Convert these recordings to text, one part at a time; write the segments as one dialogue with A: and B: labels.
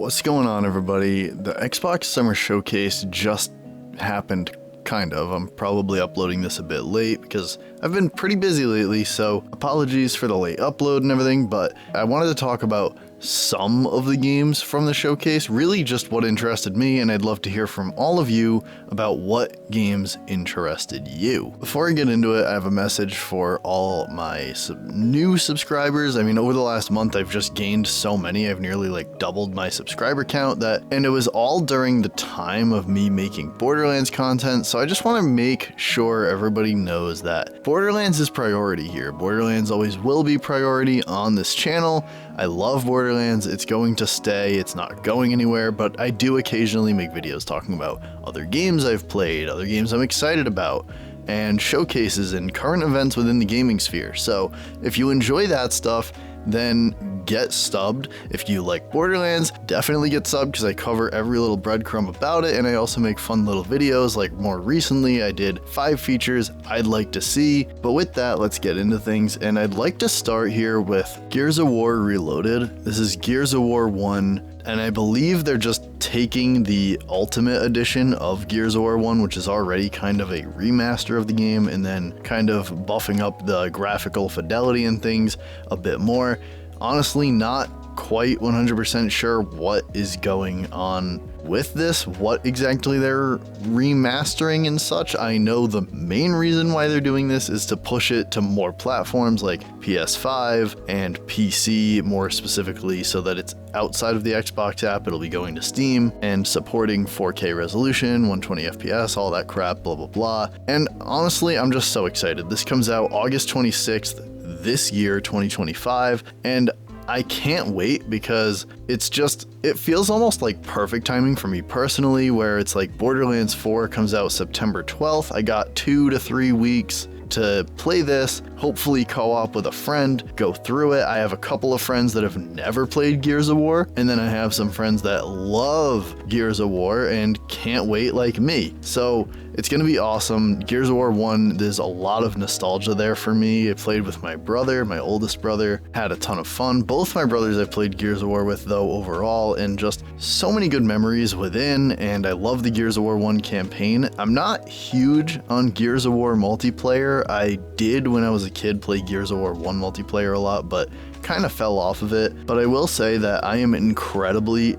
A: What's going on, everybody? The Xbox Summer Showcase just happened, kind of. I'm probably uploading this a bit late because I've been pretty busy lately, so apologies for the late upload and everything, but I wanted to talk about some of the games from the showcase, really just what interested me, and I'd love to hear from all of you about what games interested you. Before I get into it, I have a message for all my new subscribers. I mean, over the last month, I've just gained so many. I've nearly doubled my subscriber count, and it was all during the time of me making Borderlands content, so I just want to make sure everybody knows that Borderlands is priority here. Borderlands always will be priority on this channel. I love Borderlands, it's going to stay, it's not going anywhere, but I do occasionally make videos talking about other games I've played, other games I'm excited about, and showcases and current events within the gaming sphere. So if you enjoy that stuff, then get subbed. If you like Borderlands, definitely get subbed because I cover every little breadcrumb about it, and I also make fun little videos. Like more recently, I did 5 features I'd like to see. But with that, let's get into things, and I'd like to start here with Gears of War Reloaded. This is Gears of War 1, and I believe they're just taking the Ultimate Edition of Gears of War 1, which is already kind of a remaster of the game, and then kind of buffing up the graphical fidelity and things a bit more. Honestly, not quite 100% sure what is going on with this, what exactly they're remastering and such. I know the main reason why they're doing this is to push it to more platforms like PS5 and PC, more specifically, so that it's outside of the Xbox app. It'll be going to Steam and supporting 4K resolution, 120 FPS, all that crap, blah, blah, blah. And honestly, I'm just so excited. This comes out August 26th this year, 2025, and I can't wait because it feels almost like perfect timing for me personally, where it's like Borderlands 4 comes out September 12th. I got 2 to 3 weeks to play this, hopefully co-op with a friend, go through it. I have a couple of friends that have never played Gears of War, and then I have some friends that love Gears of War and can't wait like me. So it's going to be awesome. Gears of War 1, there's a lot of nostalgia there for me. I played with my brother, my oldest brother, had a ton of fun. Both my brothers I've played Gears of War with, though, overall, and just so many good memories within, and I love the Gears of War 1 campaign. I'm not huge on Gears of War multiplayer. I did, when I was a kid, play Gears of War 1 multiplayer a lot, but kind of fell off of it. But I will say that I am incredibly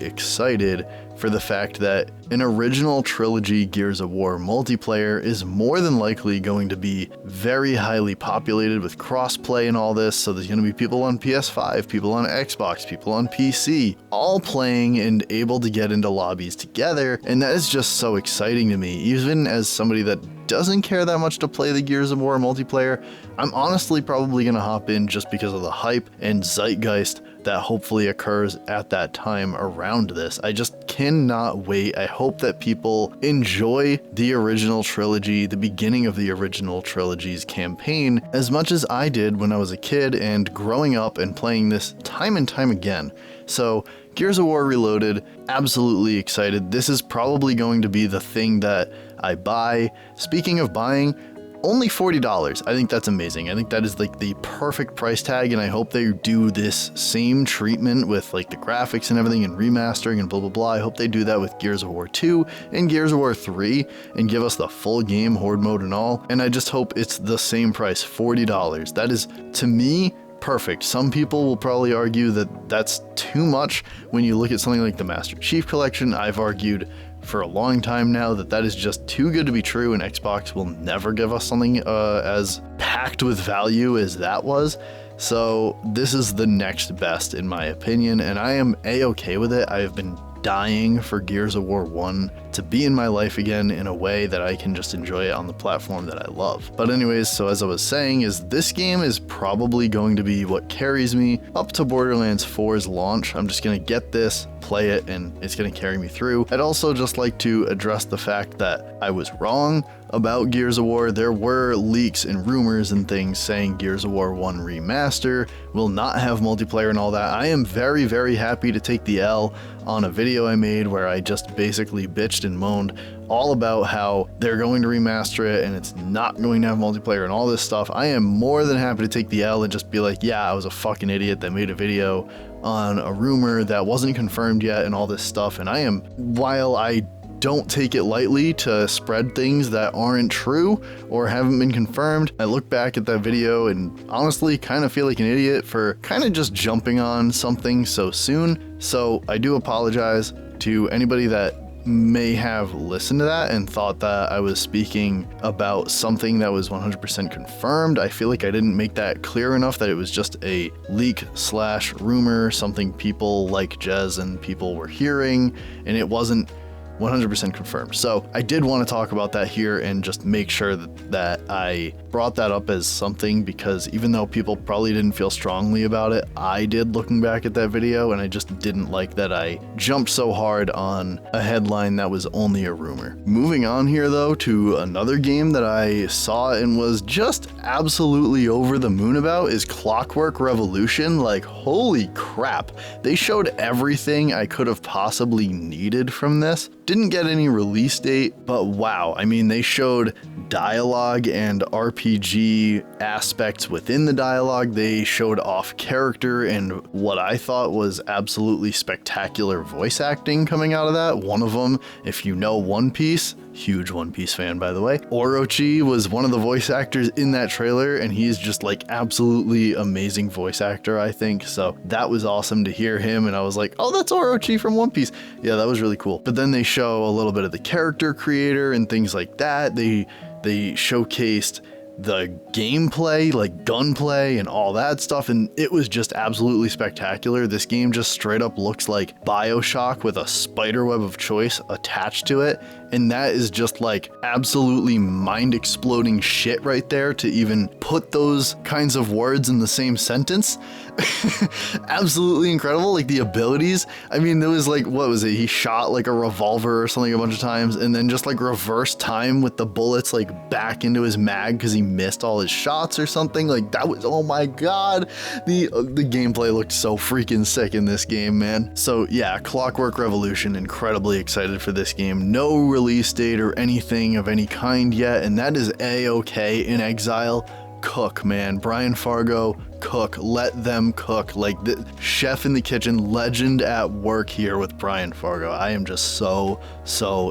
A: excited for the fact that an original trilogy Gears of War multiplayer is more than likely going to be very highly populated with crossplay and all this. So there's going to be people on PS5, people on Xbox, people on PC, all playing and able to get into lobbies together. And that is just so exciting to me. Even as somebody that doesn't care that much to play the Gears of War multiplayer, I'm honestly probably going to hop in just because of the hype and zeitgeist that hopefully occurs at that time around this. I just cannot wait. I hope that people enjoy the original trilogy, the beginning of the original trilogy's campaign, as much as I did when I was a kid and growing up and playing this time and time again. So Gears of War Reloaded, absolutely excited. This is probably going to be the thing that I buy. Speaking of buying, only $40. I think that's amazing. I think that is like the perfect price tag, and I hope they do this same treatment with like the graphics and everything and remastering and blah blah blah. I hope they do that with Gears of War 2 and Gears of War 3 and give us the full game, horde mode and all. And I just hope it's the same price, $40. That is, to me, perfect. Some people will probably argue that that's too much when you look at something like the Master Chief Collection. I've argued for a long time now that is just too good to be true, and Xbox will never give us something as packed with value as that was. So this is the next best in my opinion, and I am a-okay with it. I have been dying for Gears of War 1 to be in my life again in a way that I can just enjoy it on the platform that I love. But anyways, so as I was saying, is this game is probably going to be what carries me up to Borderlands 4's launch. I'm just gonna get this, play it, and it's gonna carry me through. I'd also just like to address the fact that I was wrong about Gears of War. There were leaks and rumors and things saying Gears of War 1 Remaster will not have multiplayer and all that. I am very happy to take the L on a video I made where I just basically bitched and moaned all about how they're going to remaster it and it's not going to have multiplayer and all this stuff. I am more than happy to take the L and just be like, yeah, I was a fucking idiot that made a video on a rumor that wasn't confirmed yet and all this stuff. And while I don't take it lightly to spread things that aren't true or haven't been confirmed, I look back at that video and honestly kind of feel like an idiot for kind of just jumping on something so soon. So I do apologize to anybody that may have listened to that and thought that I was speaking about something that was 100% confirmed. I feel like I didn't make that clear enough, that it was just a leak slash rumor, something people like Jez and people were hearing, and it wasn't 100% confirmed. So I did want to talk about that here and just make sure that I brought that up as something, because even though people probably didn't feel strongly about it, I did looking back at that video, and I just didn't like that I jumped so hard on a headline that was only a rumor. Moving on here though to another game that I saw and was just absolutely over the moon about is Clockwork Revolution. Like, holy crap, they showed everything I could have possibly needed from this. Didn't get any release date, but wow, I mean, they showed dialogue and RPG aspects within the dialogue. They showed off character and what I thought was absolutely spectacular voice acting coming out of that. One of them, if you know One Piece, huge One Piece fan by the way, Orochi was one of the voice actors in that trailer, and he's just like absolutely amazing voice actor, I think. So that was awesome to hear him, and I was like, oh, that's Orochi from One Piece. Yeah, that was really cool. But then they show a little bit of the character creator and things like that. They showcased the gameplay, like gunplay and all that stuff, and it was just absolutely spectacular. This game just straight up looks like BioShock with a spiderweb of choice attached to it, and that is just like absolutely mind-exploding shit right there to even put those kinds of words in the same sentence. Absolutely incredible. Like the abilities, I mean, there was like, what was it, he shot like a revolver or something a bunch of times and then just like reverse time with the bullets like back into his mag because he missed all his shots or something. Like that was, oh my god, the gameplay looked so freaking sick in this game, man. So yeah, Clockwork Revolution, incredibly excited for this game. No release date or anything of any kind yet, and that is a-okay. In Exile, cook, man. Brian Fargo, cook. Let them cook. Like the chef in the kitchen, legend at work here with Brian Fargo. I am just so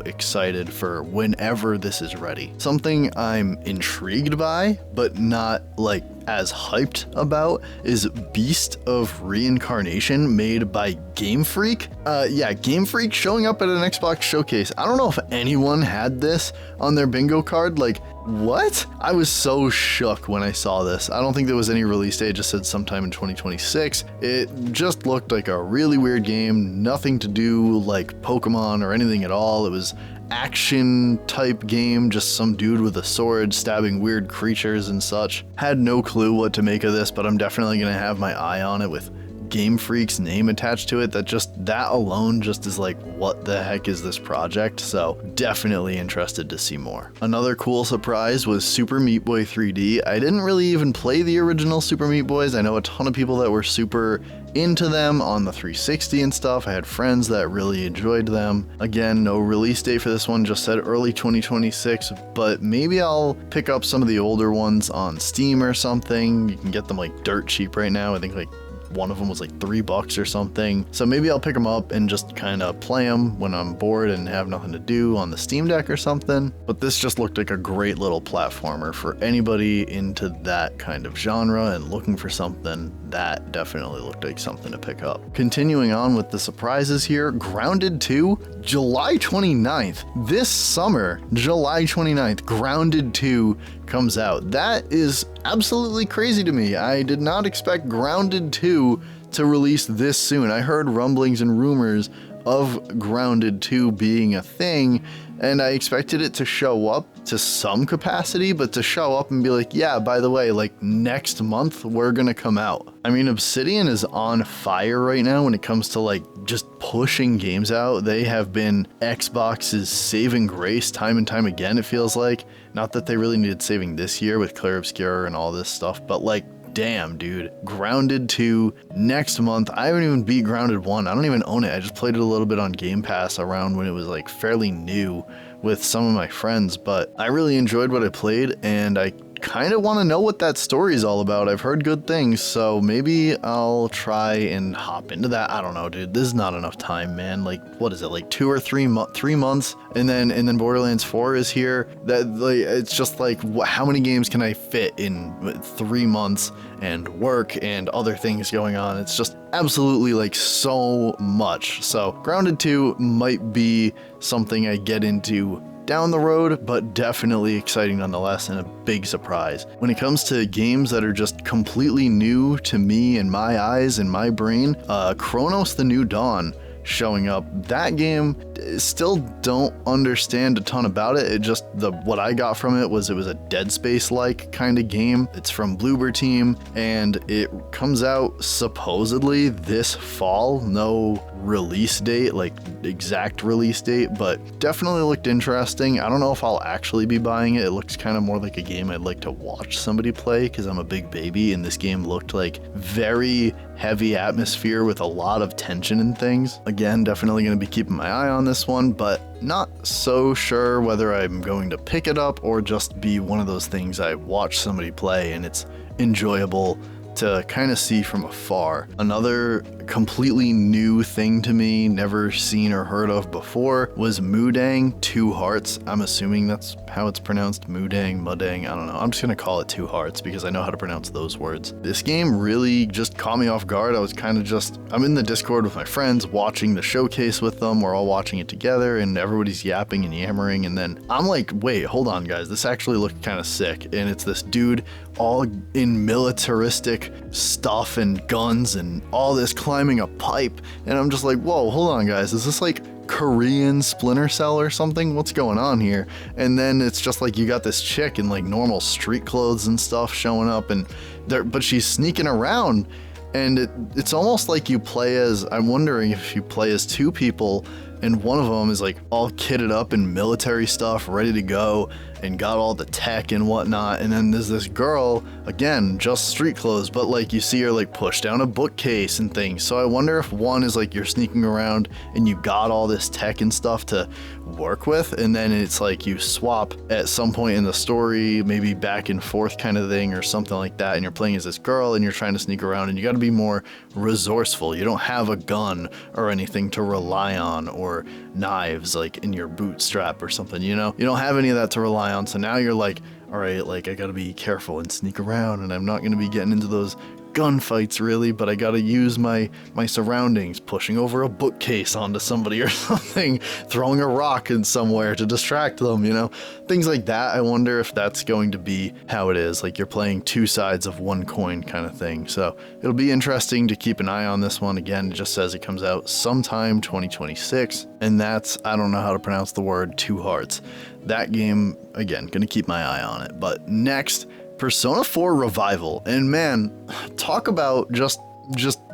A: excited for whenever this is ready. Something I'm intrigued by, but not like as hyped about, is Beast of Reincarnation, made by Game Freak. Yeah, Game Freak showing up at an Xbox showcase. I don't know if anyone had this on their bingo card. Like, what? I was so shook when I saw this. I don't think there was any release date, just said sometime in 2026. It just looked like a really weird game, nothing to do like Pokemon or anything at all. It was action type game, just some dude with a sword stabbing weird creatures and such. Had no clue what to make of this, but I'm definitely gonna have my eye on it with Game Freak's name attached to it. That alone just is like, what the heck is this project? So definitely interested to see more. Another cool surprise was Super Meat Boy 3D. I didn't really even play the original Super Meat Boys. I know a ton of people that were super into them on the 360 and stuff. I had friends that really enjoyed them. Again, no release date for this one, just said early 2026, but maybe I'll pick up some of the older ones on Steam or something. You can get them like dirt cheap right now. I think like one of them was like $3 or something. So maybe I'll pick them up and just kind of play them when I'm bored and have nothing to do on the Steam Deck or something. But this just looked like a great little platformer for anybody into that kind of genre and looking for something. That definitely looked like something to pick up. Continuing on with the surprises here, Grounded 2, July 29th. This summer, July 29th, Grounded 2 comes out. That is absolutely crazy to me. I did not expect Grounded 2 to release this soon. I heard rumblings and rumors of Grounded 2 being a thing, and I expected it to show up to some capacity, but to show up and be like, yeah, by the way, like next month we're gonna come out. I mean, Obsidian is on fire right now when it comes to like just pushing games out. They have been Xbox's saving grace time and time again, it feels like. Not that they really needed saving this year with Clair Obscur and all this stuff, but like, damn, dude. Grounded 2 next month. I haven't even beat Grounded 1. I don't even own it. I just played it a little bit on Game Pass around when it was like fairly new with some of my friends, but I really enjoyed what I played, and I kind of want to know what that story's all about. I've heard good things, so maybe I'll try and hop into that. I don't know, dude. This is not enough time, man. Like, what is it? Like 2 or 3 months, and then Borderlands 4 is here. That, like, it's just like, how many games can I fit in 3 months, and work and other things going on? It's just absolutely like so much. So Grounded 2 might be something I get into down the road, but definitely exciting nonetheless, and a big surprise. When it comes to games that are just completely new to me and my eyes and my brain, Chronos: The New Dawn showing up. That game, still don't understand a ton about it. It just, what I got from it was a Dead Space-like kind of game. It's from Bloober Team, and it comes out supposedly this fall. No release date, like exact release date, but definitely looked interesting. I don't know if I'll actually be buying it. It looks kind of more like a game I'd like to watch somebody play, because I'm a big baby, and this game looked like very heavy atmosphere with a lot of tension and things. Again, definitely going to be keeping my eye on this one, but not so sure whether I'm going to pick it up or just be one of those things I watch somebody play and it's enjoyable to kind of see from afar. Another completely new thing to me, never seen or heard of before, was Mudang Two Hearts. I'm assuming that's how it's pronounced. Mudang, I don't know. I'm just gonna call it Two Hearts because I know how to pronounce those words. This game really just caught me off guard. I was kind of just, I'm in the Discord with my friends watching the showcase with them. We're all watching it together and everybody's yapping and yammering, and then I'm like, wait, hold on guys, this actually looked kind of sick. And it's this dude all in militaristic stuff and guns and all this, climbing a pipe, and I'm just like, whoa, hold on guys, is this like Korean Splinter Cell or something? What's going on here? And then it's just like you got this chick in like normal street clothes and stuff showing up, and but she's sneaking around, and it's almost like you play as, I'm wondering if you play as two people, and one of them is like all kitted up in military stuff, ready to go, and got all the tech and whatnot. And then there's this girl, again, just street clothes, but like you see her like push down a bookcase and things. So I wonder if one is like you're sneaking around and you got all this tech and stuff to work with, and then it's like you swap at some point in the story, maybe back and forth kind of thing or something like that, and you're playing as this girl and you're trying to sneak around, and you got to be more resourceful. You don't have a gun or anything to rely on, or knives like in your bootstrap or something, you know? You don't have any of that to rely on, so now you're like, all right, like I gotta be careful and sneak around, and I'm not gonna be getting into those gunfights really, but I gotta use my surroundings, pushing over a bookcase onto somebody or something, throwing a rock in somewhere to distract them, you know, things like that. I wonder if that's going to be how it is, like you're playing two sides of one coin kind of thing. So it'll be interesting to keep an eye on this one. Again, it just says it comes out sometime 2026, and that's, I don't know how to pronounce the word, Two Hearts. That game, again, gonna keep my eye on it. But next, Persona 4 Revival, and man, talk about just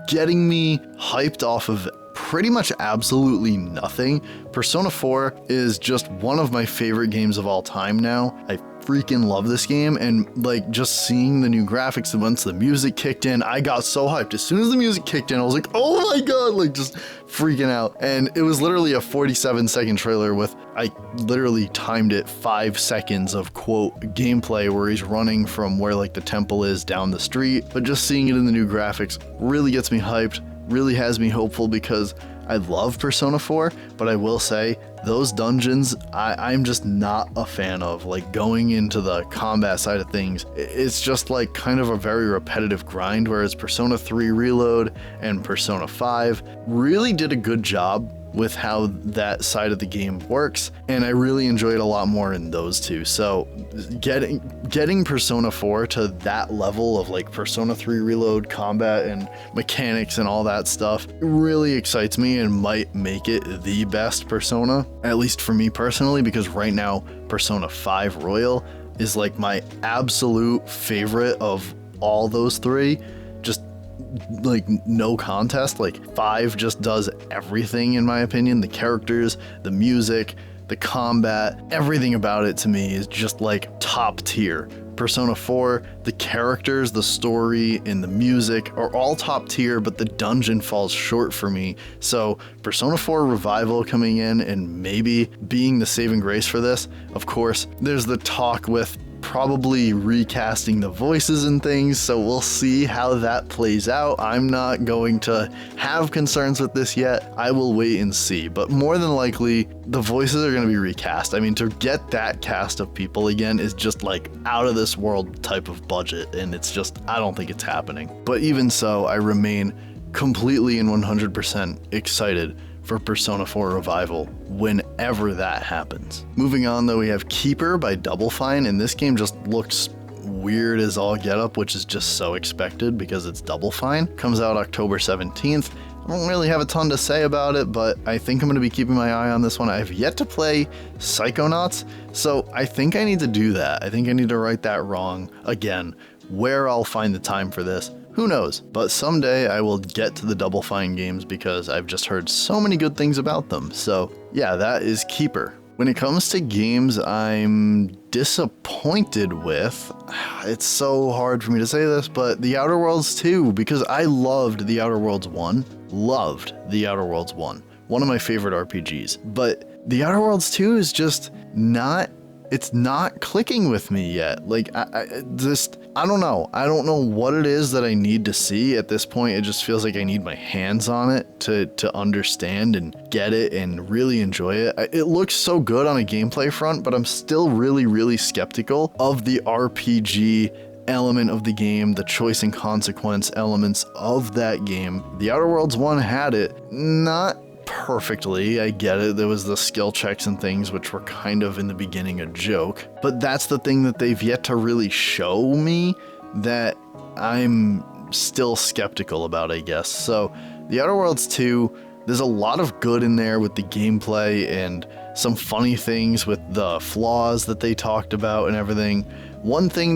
A: getting me hyped off of pretty much absolutely nothing. Persona 4 is just one of my favorite games of all time now. I freaking love this game, and like just seeing the new graphics, and once the music kicked in, I got so hyped. As soon as the music kicked in, I was like, oh my god, like just freaking out. And it was literally a 47-second trailer with, I literally timed it 5 seconds of quote gameplay where he's running from where like the temple is down the street. But just seeing it in the new graphics really gets me hyped, really has me hopeful, because I love Persona 4, but I will say those dungeons I'm just not a fan of. Like going into the combat side of things, it's just like kind of a very repetitive grind, whereas Persona 3 Reload and Persona 5 really did a good job with how that side of the game works, and I really enjoyed a lot more in those two. So getting Persona 4 to that level of like Persona 3 Reload combat and mechanics and all that stuff really excites me, and might make it the best Persona, at least for me personally, because right now Persona 5 Royal is like my absolute favorite of all those three. Just like no contest. Like 5 just does everything in my opinion. The characters, the music, the combat, everything about it to me is just like top tier. Persona 4, the characters, the story, and the music are all top tier, but the dungeon falls short for me. So Persona 4 Revival coming in and maybe being the saving grace for this. Of course, there's the talk with probably recasting the voices and things, so we'll see how that plays out. I'm not going to have concerns with this yet. I will wait and see, but more than likely, the voices are going to be recast. I mean, to get that cast of people again is just like out of this world type of budget, and it's just, I don't think it's happening. But even so, I remain completely and 100% excited for Persona 4 Revival whenever that happens. Moving on though, we have Keeper by Double Fine, and this game just looks weird as all get up, which is just so expected because it's Double Fine. Comes out October 17th. I don't really have a ton to say about it, but I think I'm going to be keeping my eye on this one. I've yet to play Psychonauts, so I think I need to do that. I think I need to right that wrong again. Where I'll find the time for this, who knows? But someday I will get to the Double Fine games because I've just heard so many good things about them. So yeah, that is Keeper. When it comes to games I'm disappointed with, it's so hard for me to say this, but The Outer Worlds 2, because I loved The Outer Worlds 1. Loved The Outer Worlds 1. One of my favorite RPGs. But The Outer Worlds 2 is just not, it's not clicking with me yet. Like, I don't know. I don't know what it is that I need to see at this point. It just feels like I need my hands on it to understand and get it and really enjoy it. It looks so good on a gameplay front, but I'm still really, really skeptical of the RPG element of the game, the choice and consequence elements of that game. The Outer Worlds 1 had it, not perfectly, I get it. There was the skill checks and things which were kind of in the beginning a joke, but that's the thing that they've yet to really show me that I'm still skeptical about, I guess. So The Outer Worlds 2, there's a lot of good in there with the gameplay and some funny things with the flaws that they talked about and everything. One thing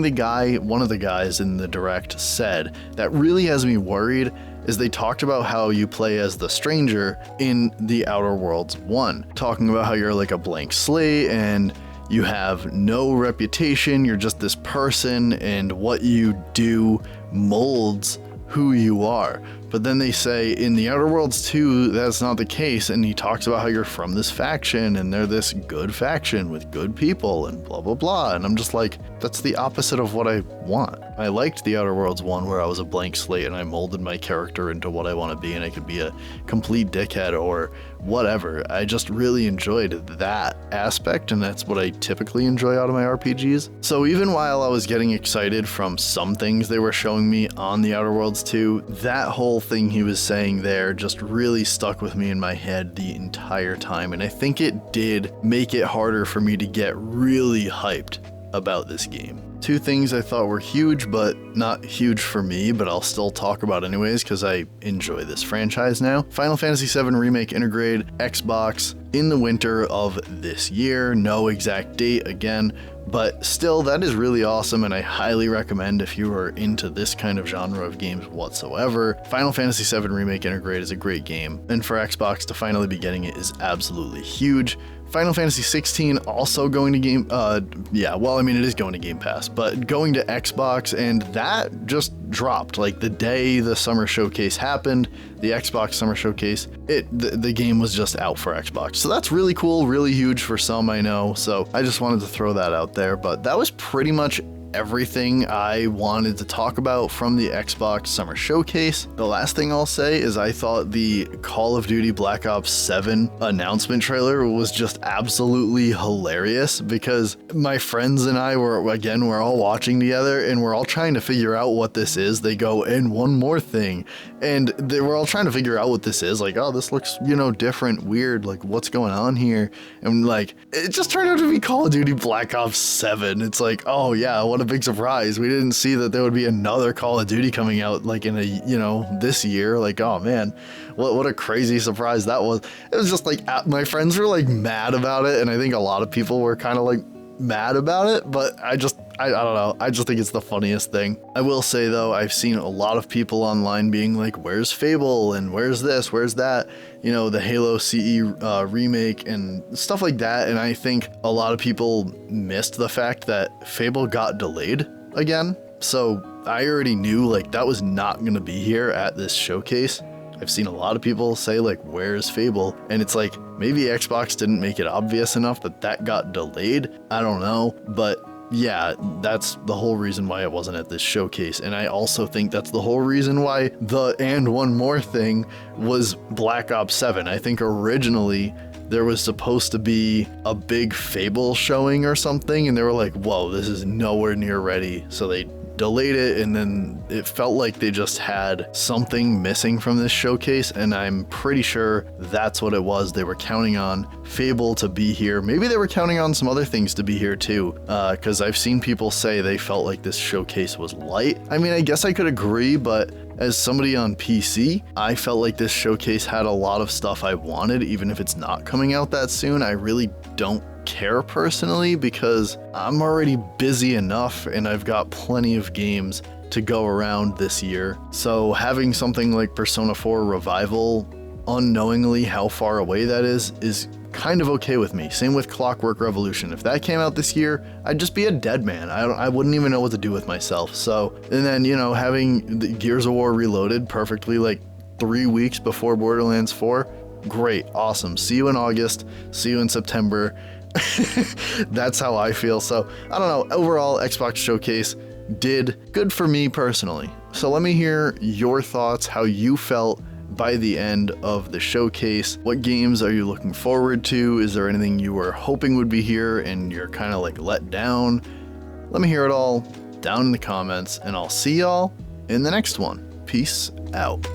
A: one of the guys in the direct said that really has me worried is they talked about how you play as the stranger in The Outer Worlds 1, talking about how you're like a blank slate and you have no reputation, you're just this person and what you do molds who you are. But then they say in The Outer Worlds 2, that's not the case, and he talks about how you're from this faction and they're this good faction with good people and blah blah blah, and I'm just like, that's the opposite of what I want. I liked The Outer Worlds 1 where I was a blank slate and I molded my character into what I want to be and I could be a complete dickhead or whatever. I just really enjoyed that aspect, and that's what I typically enjoy out of my RPGs. So even while I was getting excited from some things they were showing me on The Outer Worlds 2, that whole thing he was saying there just really stuck with me in my head the entire time, and I think it did make it harder for me to get really hyped about this game. Two things I thought were huge, but not huge for me, but I'll still talk about anyways because I enjoy this franchise now. Final Fantasy VII Remake Intergrade, Xbox, in the winter of this year. No exact date again, but still, that is really awesome, and I highly recommend if you are into this kind of genre of games whatsoever. Final Fantasy VII Remake Intergrade is a great game, and for Xbox to finally be getting it is absolutely huge. Final Fantasy 16 also going to Game, it is going to Game Pass, but going to Xbox, and that just dropped like the day the summer showcase happened. The Xbox summer showcase, the game was just out for Xbox, so that's really cool, really huge for some, I know. So I just wanted to throw that out there, but that was pretty much everything I wanted to talk about from the Xbox Summer Showcase. The last thing I'll say is I thought the Call of Duty Black Ops 7 announcement trailer was just absolutely hilarious because my friends and I we're all watching together and we're all trying to figure out what this is. They go, and one more thing. And they were all trying to figure out what this is. Like, oh, this looks, different, weird. Like, what's going on here? And like, it just turned out to be Call of Duty Black Ops 7. It's like, oh yeah, what a big surprise. We didn't see that there would be another Call of Duty coming out like in this year. Like, oh man, what a crazy surprise that was. It was just like, my friends were like mad about it, and I think a lot of people were kind of like mad about it, but I don't know. I just think it's the funniest thing. I will say though, I've seen a lot of people online being like, where's Fable and where's this, where's that, the Halo CE remake and stuff like that. And I think a lot of people missed the fact that Fable got delayed again. So I already knew like that was not going to be here at this showcase. I've seen a lot of people say like, where's Fable? And it's like, maybe Xbox didn't make it obvious enough that got delayed. I don't know, but yeah, that's the whole reason why it wasn't at this showcase. And I also think that's the whole reason why the And One More thing was Black Ops 7. I think originally there was supposed to be a big Fable showing or something, and they were like, whoa, this is nowhere near ready. So they delayed it, and then it felt like they just had something missing from this showcase, and I'm pretty sure that's what it was. They were counting on Fable to be here. Maybe they were counting on some other things to be here too, because I've seen people say they felt like this showcase was light. I mean, I guess I could agree, but as somebody on PC, I felt like this showcase had a lot of stuff I wanted, even if it's not coming out that soon. I really don't care personally because I'm already busy enough and I've got plenty of games to go around this year. So having something like Persona 4 Revival, unknowingly how far away that is kind of okay with me. Same with Clockwork Revolution. If that came out this year, I'd just be a dead man. I wouldn't even know what to do with myself. So, and then, you know, having the Gears of War Reloaded perfectly like 3 weeks before Borderlands 4, great, awesome. See you in August, see you in September. That's how I feel. So I don't know, overall Xbox Showcase did good for me personally. So let me hear your thoughts, how you felt by the end of the showcase. What games are you looking forward to? Is there anything you were hoping would be here and you're kind of like let down? Let me hear it all down in the comments, and I'll see y'all in the next one. Peace out.